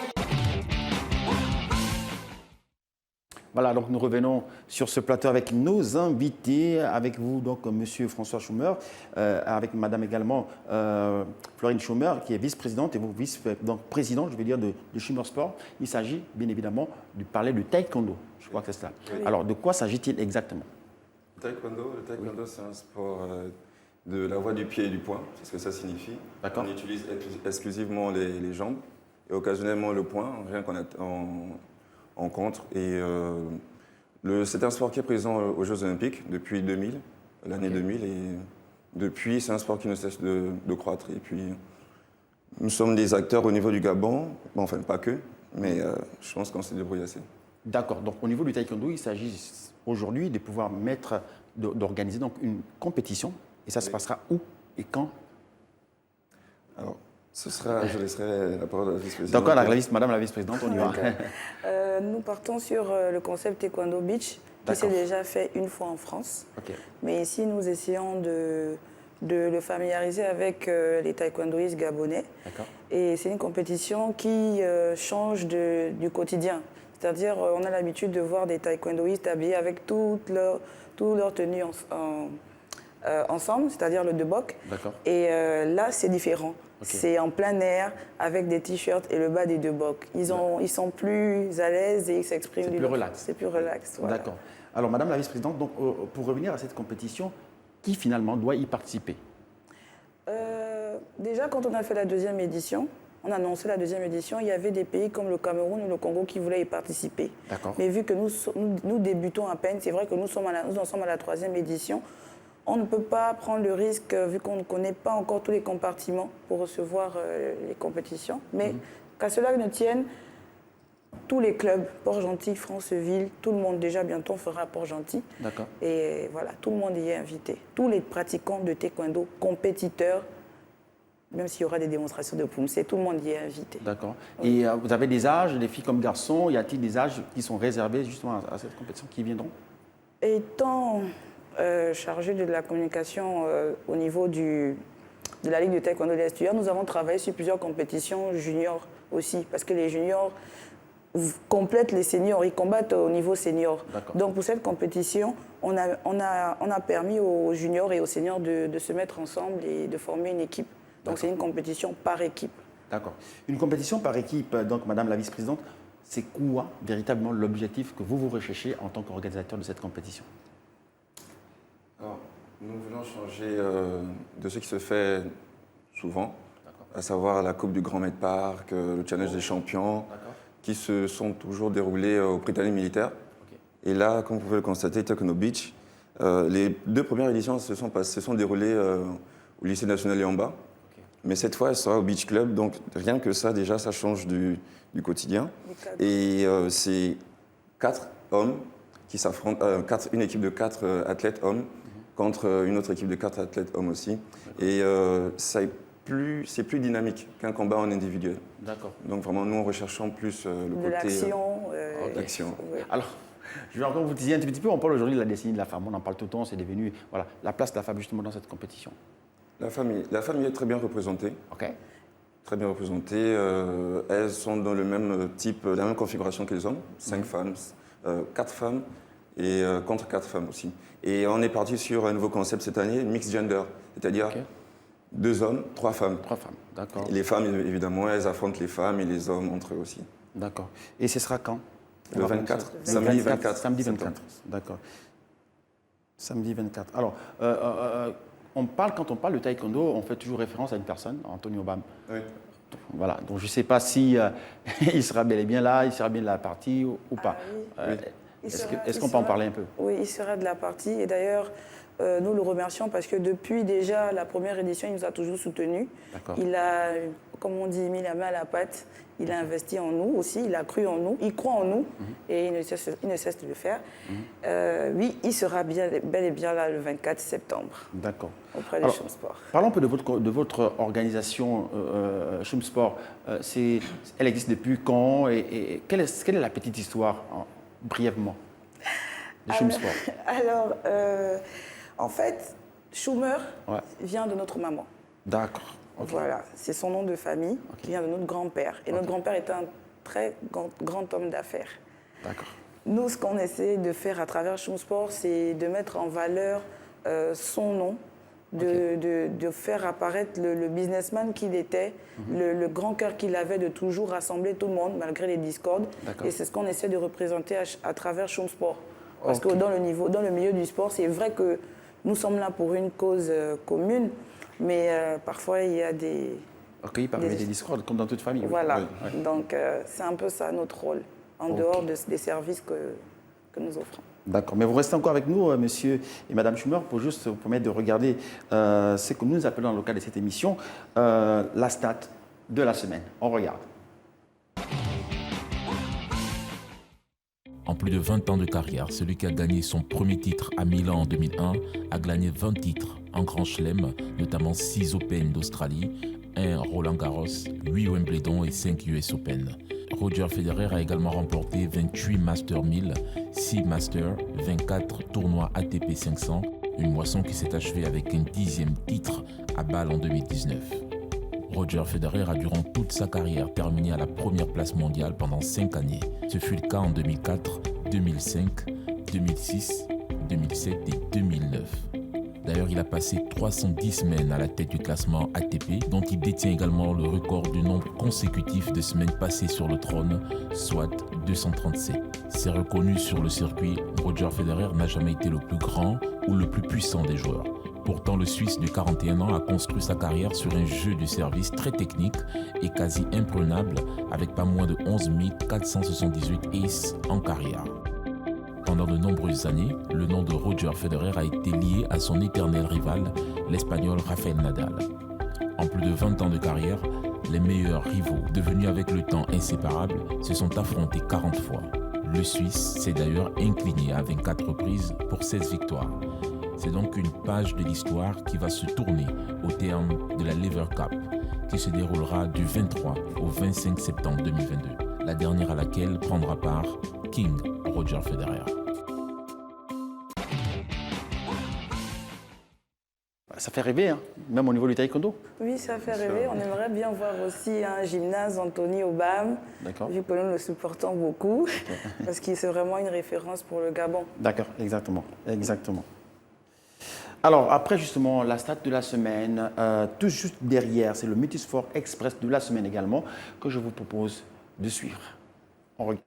Voilà, donc nous revenons sur ce plateau avec nos invités, avec vous, donc Monsieur François Schumer, avec Madame également Florine Schumer, qui est vice-présidente, et vous vice-présidente, je vais dire, de Schumer Sport. Il s'agit bien évidemment de parler de taekwondo, je crois que c'est cela. Oui. Alors, de quoi s'agit-il exactement? Le taekwondo, c'est un sport de la voie du pied et du poing, c'est ce que ça signifie. On utilise exclusivement les jambes et occasionnellement le poing, rien en contre. Et c'est un sport qui est présent aux Jeux Olympiques depuis 2000, l'année 2000. Et depuis, c'est un sport qui ne cesse de croître. Et puis, nous sommes des acteurs au niveau du Gabon, bon, enfin pas que, mais je pense qu'on s'est débrouillé assez. D'accord. Donc au niveau du taekwondo, il s'agit aujourd'hui de pouvoir d'organiser donc une compétition. Et ça se passera où et quand? Alors, je laisserai la parole à la vice-présidente. D'accord, Madame la vice-présidente, on y va. Nous partons sur le concept Taekwondo Beach, qui s'est déjà fait une fois en France. Mais ici, nous essayons de le familiariser avec les taekwondoïstes gabonais. Et c'est une compétition qui change du quotidien. C'est-à-dire, on a l'habitude de voir des taekwondoïstes habillés avec toute leur tenue ensemble, c'est-à-dire le debok. Et là, c'est différent. C'est en plein air, avec des t-shirts et le bas des debok. Ils sont plus à l'aise et ils s'expriment. C'est plus relax. C'est plus relax, voilà. D'accord. Alors, Madame la vice-présidente, donc, pour revenir à cette compétition, qui finalement doit y participer? Déjà, quand on a fait la deuxième édition, on a annoncé la deuxième édition, il y avait des pays comme le Cameroun ou le Congo qui voulaient y participer. Mais vu que nous débutons à peine, c'est vrai que nous en sommes à la troisième édition, on ne peut pas prendre le risque, vu qu'on ne connaît pas encore tous les compartiments pour recevoir les compétitions. Mais qu'à cela ne tienne, tous les clubs, Port-Gentil, Franceville, tout le monde déjà bientôt fera Port-Gentil. Et voilà, tout le monde y est invité. Tous les pratiquants de taekwondo, compétiteurs, même s'il y aura des démonstrations de Poumse, tout le monde y est invité. D'accord. Et vous avez des âges, les filles comme garçons, y a-t-il des âges qui sont réservés justement à cette compétition qui viendront? Étant chargé de la communication au niveau de la Ligue de taekwondo des étudiants, nous avons travaillé sur plusieurs compétitions juniors aussi, parce que les juniors complètent les seniors, ils combattent au niveau senior. Donc pour cette compétition, on a permis aux juniors et aux seniors de se mettre ensemble et de former une équipe. Donc c'est une compétition par équipe. D'accord. Une compétition par équipe, donc Madame la vice-présidente, c'est quoi véritablement l'objectif que vous recherchez en tant qu'organisateur de cette compétition? Alors, nous voulons changer de ce qui se fait souvent, à savoir la Coupe du Grand Med Park, le Challenge des champions, qui se sont toujours déroulés au Britannique militaire. Et là, comme vous pouvez le constater, Taekwondo Beach, les deux premières éditions se sont déroulées au lycée national Yamba. Mais cette fois, elle sera au Beach Club, donc rien que ça, déjà, ça change du quotidien. Et c'est 4 hommes qui s'affrontent, une équipe de 4 athlètes hommes contre une autre équipe de 4 athlètes hommes aussi. Et c'est plus dynamique qu'un combat en individuel. Donc vraiment, nous, recherchons plus le côté... l'action. Alors, je vais encore vous dire un petit peu, on parle aujourd'hui de la décennie de la femme, on en parle tout le temps, c'est devenu la place de la femme justement dans cette compétition. La famille est très bien représentée. Très bien représentée. Elles sont dans le même type, la même configuration que les hommes. 5 femmes, 4 femmes et contre 4 femmes aussi. Et on est parti sur un nouveau concept cette année, mixed gender, c'est-à-dire 2 hommes, 3 femmes. 3 femmes, d'accord. Les femmes, évidemment, elles affrontent les femmes et les hommes entre eux aussi. D'accord. Et ce sera quand? Le 24, samedi 24. Samedi 24, d'accord. Samedi 24. Alors, quand on parle de taekwondo, on fait toujours référence à une personne, Anthony Obam. Oui. Voilà, donc je ne sais pas si il sera bel et bien là, il sera bien de la partie ou pas. Oui. Est-ce qu'on peut en parler un peu? Oui, il sera de la partie. Et d'ailleurs, nous le remercions parce que depuis déjà la première édition, il nous a toujours soutenus. Il a, comme on dit, mis la main à la pâte. Il a investi en nous aussi, il a cru en nous, il croit en nous et il ne cesse de le faire. Oui, il sera bel et bien là le 24 septembre. D'accord. Auprès de Chum Sport. Parlons un peu de votre organisation Chum Sport. Elle existe depuis quand et quelle est la petite histoire, brièvement, de Chum Sport? Alors, en fait, Schumer vient de notre maman. D'accord. Okay. Voilà, c'est son nom de famille qui vient de notre grand-père. Et notre grand-père est un très grand homme d'affaires. D'accord. Nous, ce qu'on essaie de faire à travers Chum Sport, c'est de mettre en valeur son nom, de faire apparaître le businessman qu'il était, le grand cœur qu'il avait de toujours rassembler tout le monde malgré les discordes. Et c'est ce qu'on essaie de représenter à travers Chum Sport. Parce que dans le milieu du sport, c'est vrai que nous sommes là pour une cause commune, mais parfois il y a des discordes, comme dans toute famille. Voilà, donc c'est un peu ça notre rôle, en dehors des services que nous offrons. D'accord, mais vous restez encore avec nous, monsieur et madame Schumer, pour juste vous permettre de regarder ce que nous appelons dans le cadre de cette émission la stat de la semaine. On regarde. En plus de 20 ans de carrière, celui qui a gagné son premier titre à Milan en 2001 a gagné 20 titres en Grand Chelem, notamment 6 Open d'Australie, 1 Roland Garros, 8 Wimbledon et 5 US Open. Roger Federer a également remporté 28 Master 1000, 6 Masters, 24 tournois ATP 500, une moisson qui s'est achevée avec un 10e titre à Bâle en 2019. Roger Federer a durant toute sa carrière terminé à la première place mondiale pendant 5 années. Ce fut le cas en 2004, 2005, 2006, 2007 et 2009. D'ailleurs, il a passé 310 semaines à la tête du classement ATP, dont il détient également le record du nombre consécutif de semaines passées sur le trône, soit 237. C'est reconnu sur le circuit, Roger Federer n'a jamais été le plus grand ou le plus puissant des joueurs. Pourtant, le Suisse de 41 ans a construit sa carrière sur un jeu de service très technique et quasi imprenable, avec pas moins de 11 478 aces en carrière. Pendant de nombreuses années, le nom de Roger Federer a été lié à son éternel rival, l'Espagnol Rafael Nadal. En plus de 20 ans de carrière, les meilleurs rivaux, devenus avec le temps inséparables, se sont affrontés 40 fois. Le Suisse s'est d'ailleurs incliné à 24 reprises pour 16 victoires. C'est donc une page de l'histoire qui va se tourner au terme de la Lever Cup, qui se déroulera du 23 au 25 septembre 2022, la dernière à laquelle prendra part King Roger Federer. Ça fait rêver, hein, même au niveau du taekwondo. Oui, ça fait rêver. On aimerait bien voir aussi un gymnase Anthony Obam, vu que nous le supportons beaucoup, parce qu'il c'est vraiment une référence pour le Gabon. D'accord, exactement. Alors, après justement la stat de la semaine, tout juste derrière, c'est le Multisport Express de la semaine également, que je vous propose de suivre. On regarde.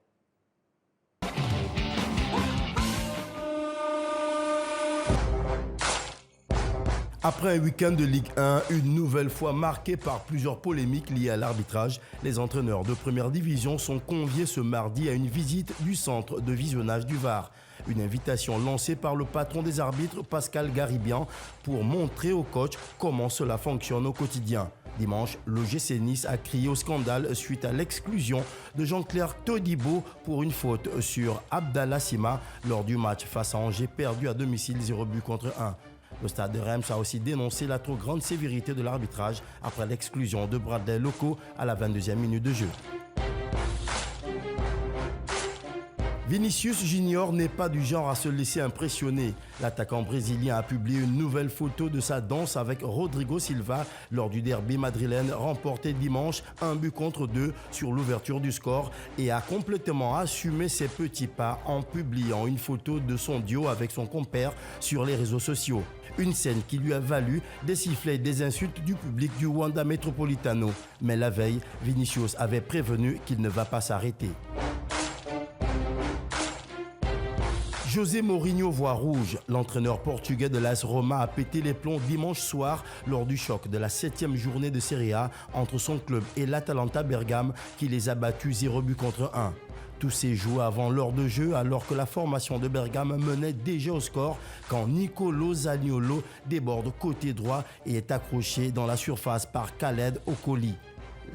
Après un week-end de Ligue 1, une nouvelle fois marqué par plusieurs polémiques liées à l'arbitrage, les entraîneurs de première division sont conviés ce mardi à une visite du centre de visionnage du VAR. Une invitation lancée par le patron des arbitres, Pascal Garibian, pour montrer aux coachs comment cela fonctionne au quotidien. Dimanche, le GC Nice a crié au scandale suite à l'exclusion de Jean-Claire Todibo pour une faute sur Abdallah Sima lors du match face à Angers perdu à domicile 0-1. Le stade de Reims a aussi dénoncé la trop grande sévérité de l'arbitrage après l'exclusion de Bradley Loco à la 22e minute de jeu. Vinicius Junior n'est pas du genre à se laisser impressionner. L'attaquant brésilien a publié une nouvelle photo de sa danse avec Rodrigo Silva lors du derby madrilène remporté dimanche 1-2 sur l'ouverture du score et a complètement assumé ses petits pas en publiant une photo de son duo avec son compère sur les réseaux sociaux. Une scène qui lui a valu des sifflets et des insultes du public du Wanda Metropolitano. Mais la veille, Vinicius avait prévenu qu'il ne va pas s'arrêter. José Mourinho voit rouge. L'entraîneur portugais de l'AS Roma a pété les plombs dimanche soir lors du choc de la 7e journée de Serie A entre son club et l'Atalanta Bergame qui les a battus 0-1. Tout s'est joué avant l'heure de jeu alors que la formation de Bergame menait déjà au score quand Nicolo Zaniolo déborde côté droit et est accroché dans la surface par Khaled Okoli.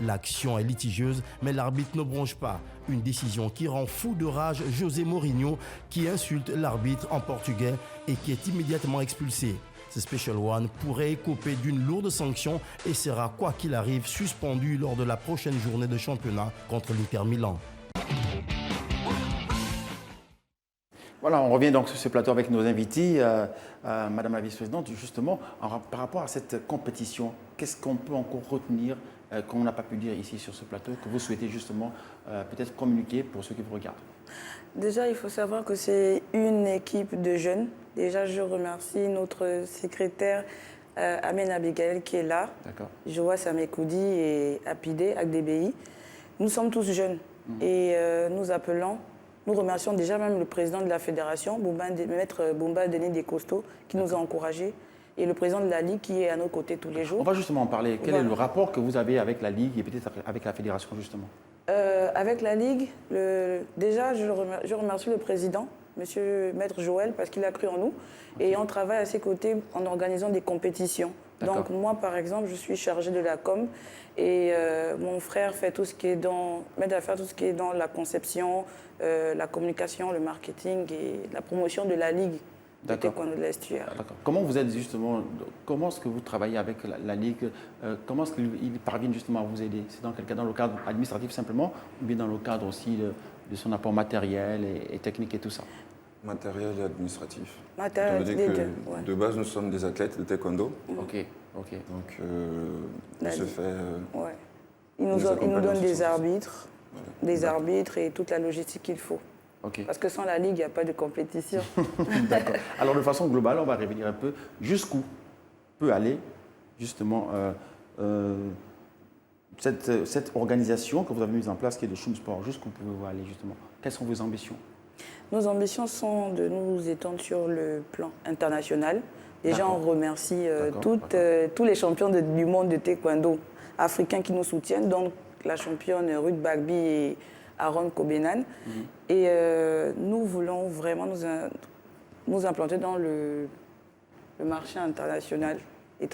L'action est litigieuse, mais l'arbitre ne bronche pas. Une décision qui rend fou de rage José Mourinho, qui insulte l'arbitre en portugais et qui est immédiatement expulsé. Ce Special One pourrait écoper d'une lourde sanction et sera, quoi qu'il arrive, suspendu lors de la prochaine journée de championnat contre l'Inter Milan. Voilà, on revient donc sur ce plateau avec nos invités. Madame la vice-présidente, justement, par rapport à cette compétition, qu'est-ce qu'on peut encore retenir qu'on n'a pas pu dire ici sur ce plateau, que vous souhaitez justement peut-être communiquer pour ceux qui vous regardent? Déjà, il faut savoir que c'est une équipe de jeunes. Déjà, je remercie notre secrétaire Amen Abigail qui est là. Joa Samekoudi et Apide Agdebi. Nous sommes tous jeunes et nous remercions déjà même le président de la fédération, Maître Boumba Denis Descostos, qui nous a encouragés, et le président de la Ligue qui est à nos côtés tous les jours. On va justement en parler. Quel est le rapport que vous avez avec la Ligue et peut-être avec la fédération justement? Avec la Ligue, déjà je remercie le président, Monsieur Maître Joël, parce qu'il a cru en nous. Et on travaille à ses côtés en organisant des compétitions. Donc moi, par exemple, je suis chargée de la com et mon frère fait tout ce qui est m'aide à faire tout ce qui est dans la conception, la communication, le marketing et la promotion de la Ligue. De l'Estuaire. Comment vous êtes justement, comment est-ce que vous travaillez avec la Ligue? Comment est-ce qu'ils parviennent justement à vous aider? C'est dans le cadre administratif simplement ou bien dans le cadre aussi de son apport matériel et technique et tout ça? Matériel et administratif. Matériel, de base, nous sommes des athlètes de taekwondo. Ok. Donc, se fait... Ils nous donnent des arbitres, et toute la logistique qu'il faut. Parce que sans la Ligue, il n'y a pas de compétition. D'accord. Alors, de façon globale, on va revenir un peu jusqu'où peut aller justement cette organisation que vous avez mise en place, qui est le Shum Sport. Jusqu'où pouvez-vous aller justement? Quelles sont vos ambitions? Nos ambitions sont de nous étendre sur le plan international. Déjà, on remercie tous les champions du monde de taekwondo africains qui nous soutiennent, donc la championne Ruth Bagby et Aaron Kobenan. Et nous voulons vraiment nous implanter dans le marché international et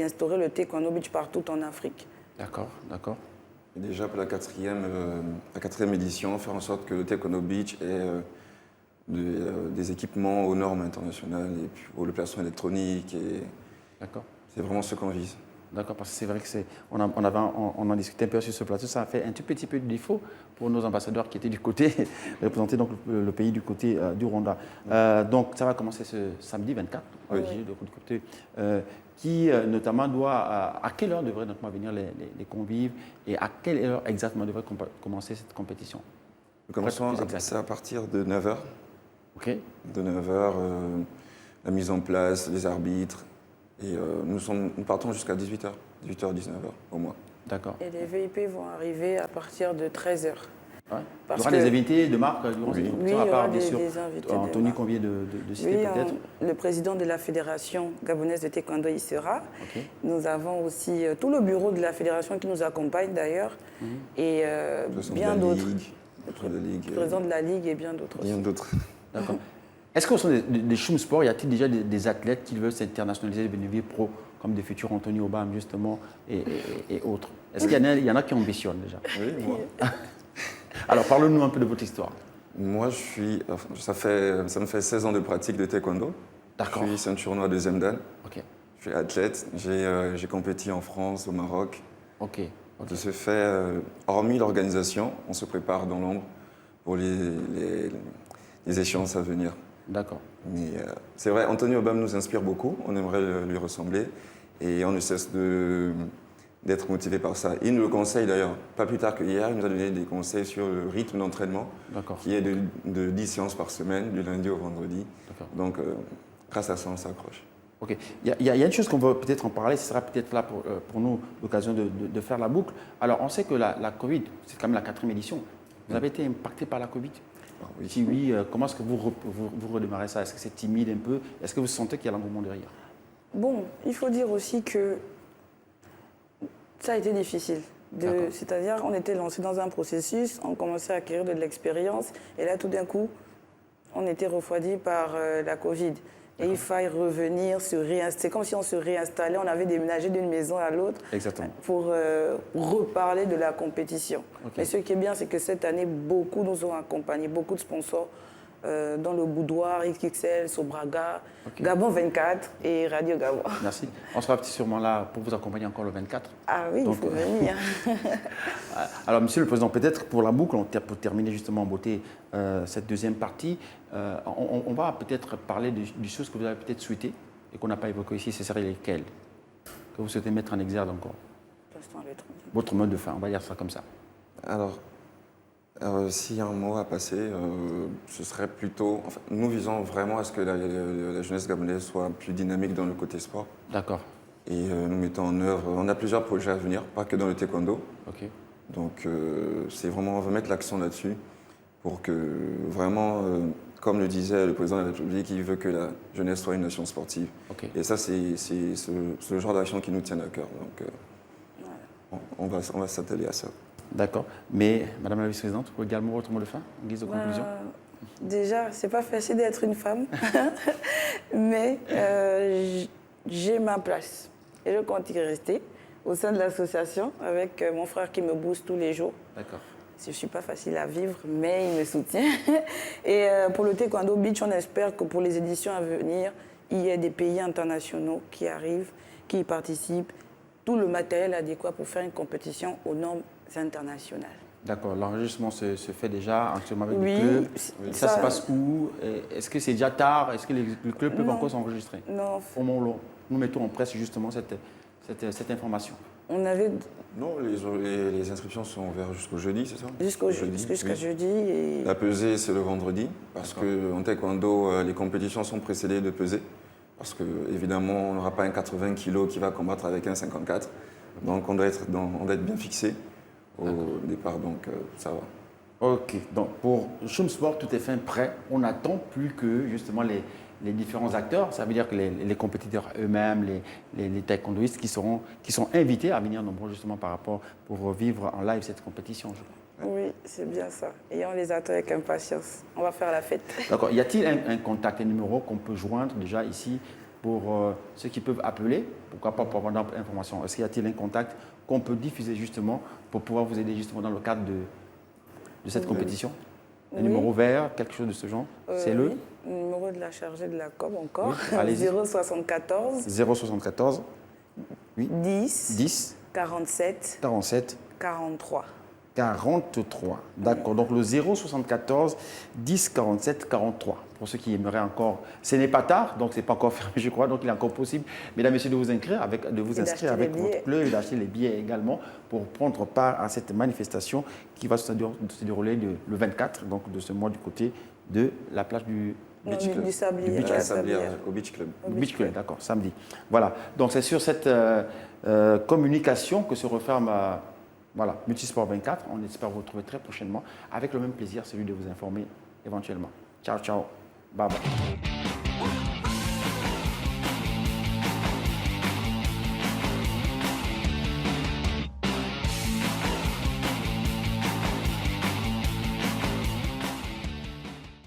instaurer le taekwondo beach partout en Afrique. D'accord. Et déjà pour la quatrième édition, faire en sorte que le taekwondo beach ait des équipements aux normes internationales et puis pour le placement électronique. C'est vraiment ce qu'on vise. D'accord, parce que c'est vrai qu'on en discutait un peu sur ce plateau, ça a fait un tout petit peu de défaut pour nos ambassadeurs qui étaient du côté, représenter donc le pays du côté du Rwanda. Donc ça va commencer ce samedi 24, de l'autre côté, qui notamment à quelle heure devraient notamment venir les convives et à quelle heure exactement devrait commencer cette compétition? Nous commençons à partir de 9h. De 9h, la mise en place, les arbitres. Et nous partons jusqu'à 18h, 19h au moins. D'accord. Et les VIP vont arriver à partir de 13h. Il y aura des invités de marque durant cette compétition, il y aura bien sûr, des invités Anthony qu'on vient de citer peut-être. Le président de la Fédération gabonaise de taekwondo y sera. Nous avons aussi tout le bureau de la Fédération qui nous accompagne d'ailleurs. Et bien d'autres. Le président de la Ligue et bien d'autres aussi. D'accord. Est-ce qu'au sein des Shum Sport, y a-t-il déjà des athlètes qui veulent s'internationaliser, devenir pro, comme des futurs Anthony Obam justement et autres? Est-ce qu'il y en a qui ambitionnent déjà? Oui, moi. Alors parle-nous un peu de votre histoire. Moi, ça me fait 16 ans de pratique de taekwondo. D'accord. Je suis ceinture noire 2e dan. Je suis athlète. J'ai compéti en France, au Maroc. De ce fait, hormis l'organisation, on se prépare dans l'ombre pour les échéances à venir. D'accord. Mais c'est vrai, Anthony Obama nous inspire beaucoup, on aimerait lui ressembler et on ne cesse d'être motivé par ça. Il nous le conseille d'ailleurs, pas plus tard que hier, il nous a donné des conseils sur le rythme d'entraînement qui est de 10 séances par semaine, du lundi au vendredi. Donc grâce à ça, on s'accroche. Ok. Il y a une chose qu'on veut peut-être en parler, ce sera peut-être là pour nous l'occasion de faire la boucle. Alors on sait que la Covid, c'est quand même la 4e édition. Vous avez été impacté par la Covid? Oui. Si oui, comment est-ce que vous redémarrez ça? Est-ce que c'est timide un peu? Est-ce que vous sentez qu'il y a l'engouement derrière? Bon, il faut dire aussi que ça a été difficile. C'est-à-dire, on était lancé dans un processus, on commençait à acquérir de l'expérience, et là, tout d'un coup, on était refroidi par la Covid. Et il fallait revenir, se réinstaller. C'est comme si on se réinstallait, on avait déménagé d'une maison à l'autre pour reparler de la compétition. Mais ce qui est bien, c'est que cette année, beaucoup nous ont accompagnés, beaucoup de sponsors dans le boudoir, XXL, Sobraga, Gabon 24 et Radio Gabon. Merci. On sera sûrement là pour vous accompagner encore le 24. Ah oui, il faut venir. Alors, Monsieur le Président, peut-être pour la boucle, pour terminer justement en beauté cette deuxième partie, on va peut-être parler des choses que vous avez peut-être souhaitées et qu'on n'a pas évoquées ici. Ce seraient lesquelles que vous souhaitez mettre en exergue encore? Votre mot de fin, on va dire ça comme ça. Alors s'il y a un mot à passer, ce serait plutôt... Enfin, nous visons vraiment à ce que la jeunesse gabonaise soit plus dynamique dans le côté sport. D'accord. Et nous mettons en œuvre... On a plusieurs projets à venir, pas que dans le taekwondo. Ok. Donc c'est vraiment... On va mettre l'accent là-dessus pour que vraiment, comme le disait le président de la République, il veut que la jeunesse soit une nation sportive. Et ça, c'est le genre d'action qui nous tient à cœur. Donc on va s'atteler à ça. D'accord. Mais, Madame la Vice-Présidente, vous également votre mot de fin, en guise de conclusion? Déjà, c'est pas facile d'être une femme, mais j'ai ma place. Et je compte y rester au sein de l'association avec mon frère qui me booste tous les jours. D'accord. Je ne suis pas facile à vivre, mais il me soutient. Et pour le Taekwondo Beach, on espère que pour les éditions à venir, il y ait des pays internationaux qui arrivent, qui y participent, tout le matériel adéquat pour faire une compétition aux normes internationales. D'accord, l'enregistrement se fait déjà actuellement avec des clubs. Ça se passe où? Est-ce que c'est déjà tard? Est-ce que les clubs peuvent encore s'enregistrer? Non. Nous mettons en presse justement cette information. On avait... Non, les inscriptions sont ouvertes jusqu'au jeudi, c'est ça? Jusqu'à jeudi. Et... La pesée, c'est le vendredi, parce qu'en taekwondo, les compétitions sont précédées de pesée. Parce qu'évidemment, on n'aura pas un 80 kg qui va combattre avec un 54. Donc, on doit être bien fixé au départ, donc ça va. Ok, donc pour Choum Sport, tout est fin, prêt. On n'attend plus que justement les différents acteurs, ça veut dire que les compétiteurs eux-mêmes, les taekwondoïstes qui sont invités à venir nombreux justement pour vivre en live cette compétition. Oui, c'est bien ça. Et on les attend avec impatience. On va faire la fête. D'accord. Y a-t-il un contact, un numéro qu'on peut joindre déjà ici pour ceux qui peuvent appeler? Pourquoi pas pour avoir d'informations? Est-ce qu'il y a-t-il un contact qu'on peut diffuser justement pour pouvoir vous aider justement dans le cadre de cette compétition? Un numéro vert, quelque chose de ce genre? C'est le numéro de la chargée de la com encore. Oui, 074 074 oui. 10 47 43. 43, d'accord. Donc le 074 10 47 43. Pour ceux qui aimeraient encore, ce n'est pas tard, donc ce n'est pas encore fermé, je crois, donc il est encore possible, mesdames et messieurs, de vous inscrire avec votre club et d'acheter les billets également pour prendre part à cette manifestation qui va se dérouler le 24, donc de ce mois du côté de la plage du Beach Club. Du Sablier. Au Beach Club. Beach Club, d'accord, samedi. Voilà, donc c'est sur cette communication que se referme voilà, Multisport 24. On espère vous retrouver très prochainement avec le même plaisir, celui de vous informer éventuellement. Ciao, ciao. Bye bye.